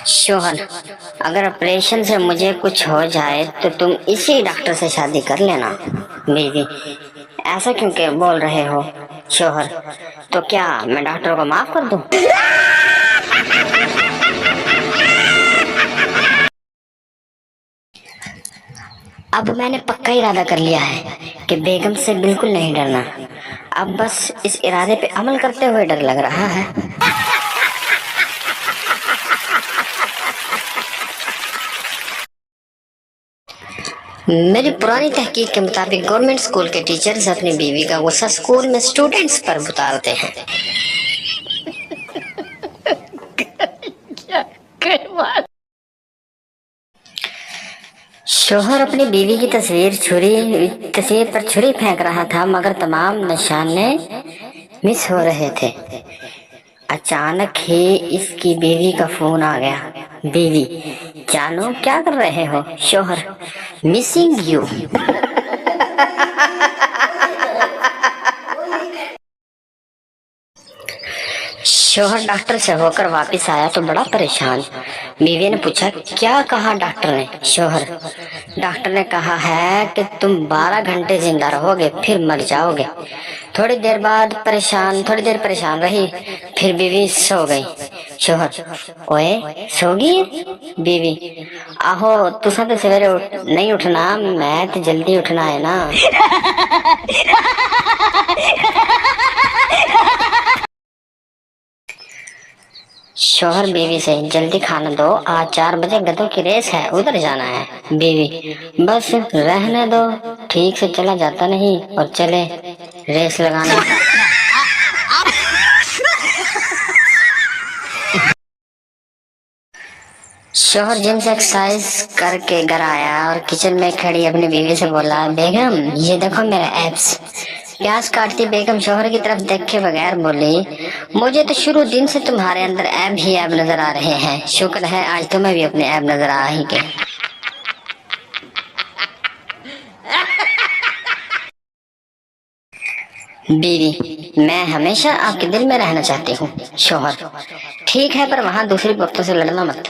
شوہر، اگر آپریشن سے مجھے کچھ ہو جائے تو تم اسی ڈاکٹر سے شادی کر لینا۔ بیوی: ایسا کیوں کہ بول رہے ہو؟ شوہر: تو کیا میں ڈاکٹر کو معاف کر دوں؟ اب میں نے پکا ارادہ کر لیا ہے کہ بیگم سے بالکل نہیں ڈرنا، اب بس اس ارادے پہ عمل کرتے ہوئے ڈر لگ رہا ہے۔ میری پرانی تحقیق کے مطابق گورنمنٹ اسکول کے ٹیچرز اپنی بیوی کا غصہ اسکول میں اسٹوڈنٹس پر اتارتے ہیں۔ شوہر اپنی بیوی کی تصویر پر چھری پھینک رہا تھا مگر تمام نشانے مس ہو رہے تھے۔ اچانک ہی اس کی بیوی کا فون آ گیا۔ بیوی: جانو کیا کر رہے ہو؟ شوہر: مسنگ یو۔ شوہر ڈاکٹر سے ہو کر واپس آیا تو بڑا پریشان۔ بیوی نے پوچھا: کیا کہا ڈاکٹر نے؟ شوہر: ڈاکٹر نے کہا ہے کہ تم 12 گھنٹے زندہ رہو گے پھر مر جاؤ گے۔ تھوڑی دیر پریشان رہی، پھر بیوی سو گئی۔ شوہر: اوئے سو گئی؟ بیوی: آہو تساں تے سویرے نہیں اٹھنا، میں تے جلدی اٹھنا ہے نا۔ شوہر بیوی سے: جلدی کھانا دو، آج 4 بجے گدوں کی ریس ہے، ادھر جانا ہے۔ بیوی: بس رہنے دو، ٹھیک سے چلا جاتا نہیں اور چلے ریس لگانا۔ شوہر جم سے ایکسرسائز کر کے گھر آیا اور کچن میں کھڑی اپنی بیوی سے بولا: بیگم یہ دیکھو میرا ایپس۔ پیاز کاٹتی بیگم شوہر کی طرف دیکھے بغیر بولی: مجھے تو شروع دن سے تمہارے اندر ایب ہی ایب نظر آ رہے ہیں، شکر ہے آج تمہیں بھی اپنے ایب نظر آ ہی گئے۔ بیوی: میں ہمیشہ آپ کے دل میں رہنا چاہتی ہوں۔ شوہر: ٹھیک ہے پر وہاں دوسری عورتوں سے لڑنا مت۔